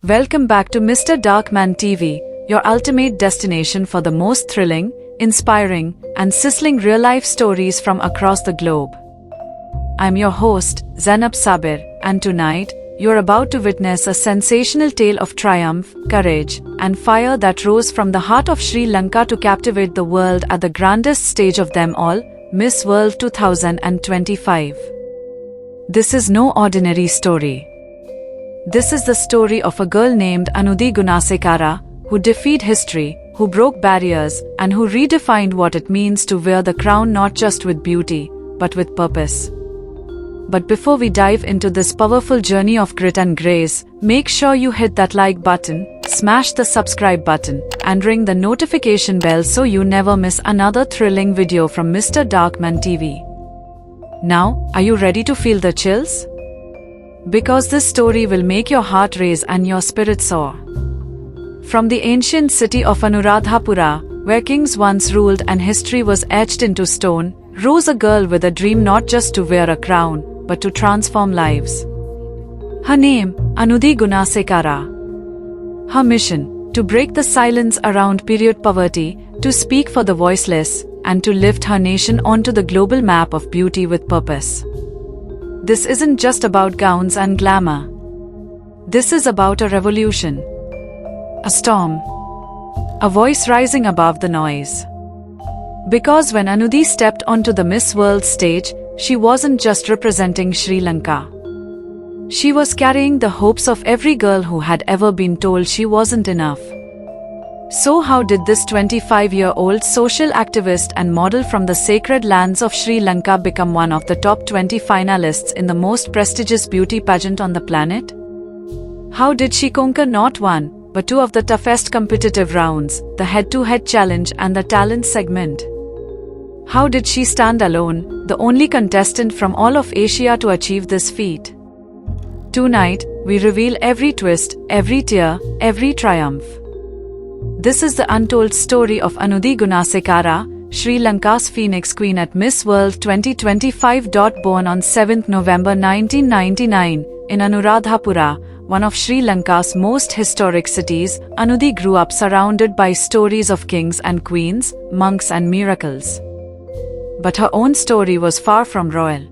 Welcome back to Mr. Darkman TV, your ultimate destination for the most thrilling, inspiring, and sizzling real-life stories from across the globe. I'm your host, Zainab Sabir, and tonight, you're about to witness a sensational tale of triumph, courage, and fire that rose from the heart of Sri Lanka to captivate the world at the grandest stage of them all, Miss World 2025. This is no ordinary story. This is the story of a girl named Anudhi Gunasekara, who defied history, who broke barriers, and who redefined what it means to wear the crown not just with beauty, but with purpose. But before we dive into this powerful journey of grit and grace, make sure you hit that like button, smash the subscribe button, and ring the notification bell so you never miss another thrilling video from Mr. Darkman TV. Now, are you ready to feel the chills? Because this story will make your heart race and your spirit soar. From the ancient city of Anuradhapura, where kings once ruled and history was etched into stone, rose a girl with a dream not just to wear a crown, but to transform lives. Her name, Anudhi Gunasekara. Her mission, to break the silence around period poverty, to speak for the voiceless, and to lift her nation onto the global map of beauty with purpose. This isn't just about gowns and glamour. This is about a revolution. A storm. A voice rising above the noise. Because when Anudhi stepped onto the Miss World stage, she wasn't just representing Sri Lanka. She was carrying the hopes of every girl who had ever been told she wasn't enough. So how did this 25-year-old social activist and model from the sacred lands of Sri Lanka become one of the top 20 finalists in the most prestigious beauty pageant on the planet? How did she conquer not one, but two of the toughest competitive rounds, the head-to-head challenge and the talent segment? How did she stand alone, the only contestant from all of Asia to achieve this feat? Tonight, we reveal every twist, every tear, every triumph. This is the untold story of Anudhi Gunasekara, Sri Lanka's Phoenix Queen at Miss World 2025. Born on 7th November 1999, in Anuradhapura, one of Sri Lanka's most historic cities, Anudhi grew up surrounded by stories of kings and queens, monks and miracles. But her own story was far from royal.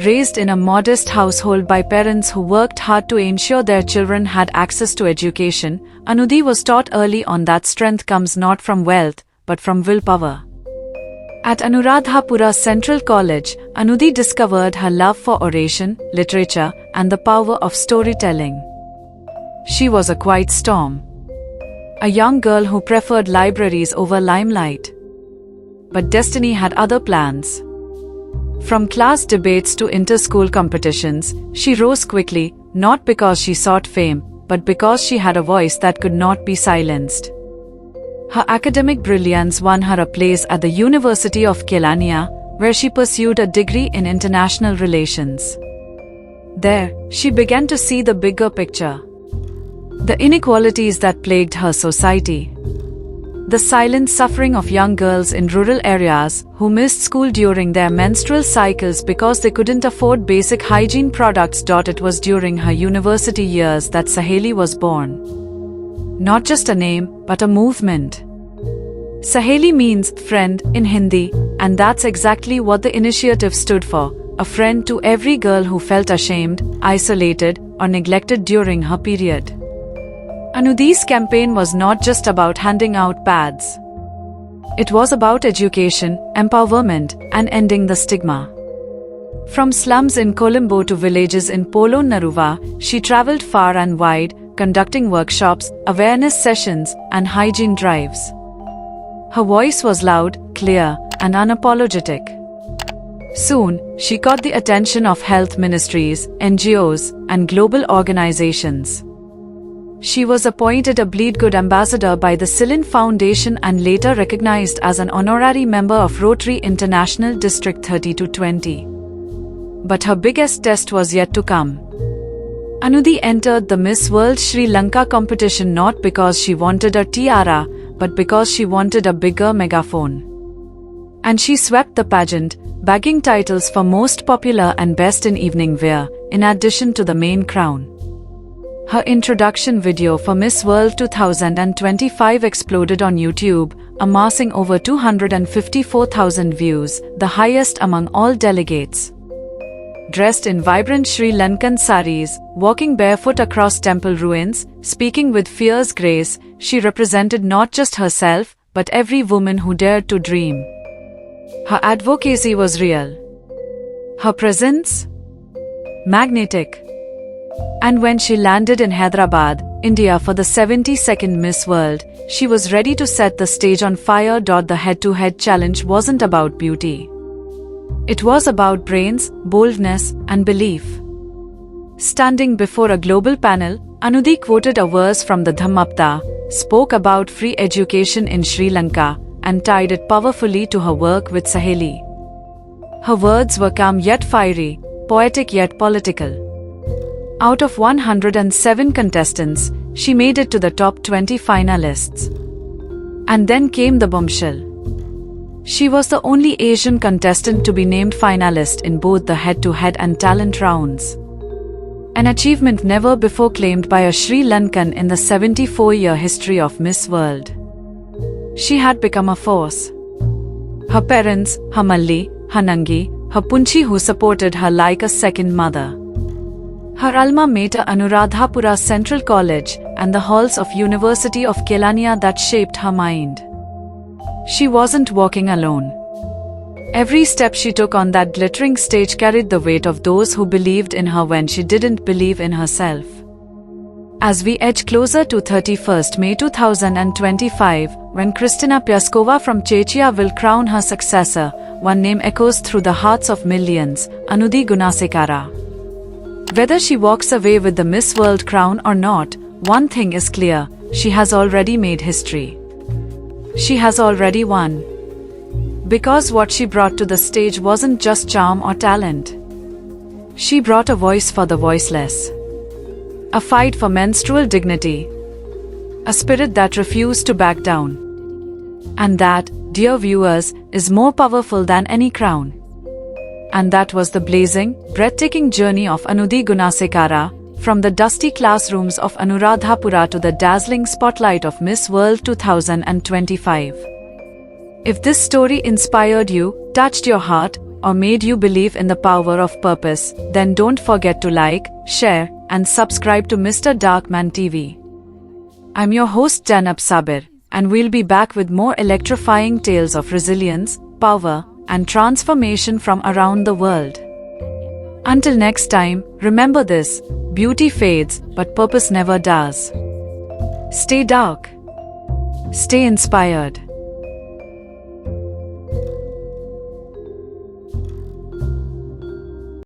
Raised in a modest household by parents who worked hard to ensure their children had access to education, Anudhi was taught early on that strength comes not from wealth, but from willpower. At Anuradhapura Central College, Anudhi discovered her love for oration, literature, and the power of storytelling. She was a quiet storm. A young girl who preferred libraries over limelight. But destiny had other plans. From class debates to inter-school competitions, she rose quickly, not because she sought fame, but because she had a voice that could not be silenced. Her academic brilliance won her a place at the University of Kelaniya, where she pursued a degree in international relations. There, she began to see the bigger picture. The inequalities that plagued her society. The silent suffering of young girls in rural areas who missed school during their menstrual cycles because they couldn't afford basic hygiene products. It was during her university years that Saheli was born. Not just a name, but a movement. Saheli means friend in Hindi, and that's exactly what the initiative stood for, a friend to every girl who felt ashamed, isolated, or neglected during her period. Anudhi's campaign was not just about handing out pads. It was about education, empowerment, and ending the stigma. From slums in Colombo to villages in Polonnaruwa, she traveled far and wide, conducting workshops, awareness sessions, and hygiene drives. Her voice was loud, clear, and unapologetic. Soon, she caught the attention of health ministries, NGOs, and global organizations. She was appointed a Bleed Good ambassador by the Ceylon Foundation and later recognized as an honorary member of Rotary International District 30-20. But her biggest test was yet to come. Anudhi entered the Miss World Sri Lanka competition not because she wanted a tiara, but because she wanted a bigger megaphone. And she swept the pageant, bagging titles for most popular and best in evening wear, in addition to the main crown. Her introduction video for Miss World 2025 exploded on YouTube, amassing over 254,000 views, the highest among all delegates. Dressed in vibrant Sri Lankan saris, walking barefoot across temple ruins, speaking with fierce grace, she represented not just herself, but every woman who dared to dream. Her advocacy was real. Her presence? Magnetic. And when she landed in Hyderabad, India for the 72nd Miss World, she was ready to set the stage on fire. The head-to-head challenge wasn't about beauty. It was about brains, boldness, and belief. Standing before a global panel, Anudhi quoted a verse from the Dhammapta, spoke about free education in Sri Lanka, and tied it powerfully to her work with Saheli. Her words were calm yet fiery, poetic yet political. Out of 107 contestants, she made it to the top 20 finalists. And then came the bombshell. She was the only Asian contestant to be named finalist in both the head-to-head and talent rounds. An achievement never before claimed by a Sri Lankan in the 74-year history of Miss World. She had become a force. Her parents, her Malli, her Nangi, her Punchi who supported her like a second mother. Her alma mater Anuradhapura Central College and the halls of University of Kelaniya that shaped her mind. She wasn't walking alone. Every step she took on that glittering stage carried the weight of those who believed in her when she didn't believe in herself. As we edge closer to 31st May 2025, when Kristina Piaskova from Czechia will crown her successor, one name echoes through the hearts of millions, Anudhi Gunasekara. Whether she walks away with the Miss World crown or not, one thing is clear, she has already made history. She has already won. Because what she brought to the stage wasn't just charm or talent. She brought a voice for the voiceless. A fight for menstrual dignity. A spirit that refused to back down. And that, dear viewers, is more powerful than any crown. And that was the blazing, breathtaking journey of Anudhi Gunasekara, from the dusty classrooms of Anuradhapura to the dazzling spotlight of Miss World 2025. If this story inspired you, touched your heart, or made you believe in the power of purpose, then don't forget to like, share, and subscribe to Mr. Darkman TV. I'm your host Janab Sabir, and we'll be back with more electrifying tales of resilience, power, and transformation from around the world. Until next time, remember this, beauty fades, but purpose never does. Stay dark. Stay inspired.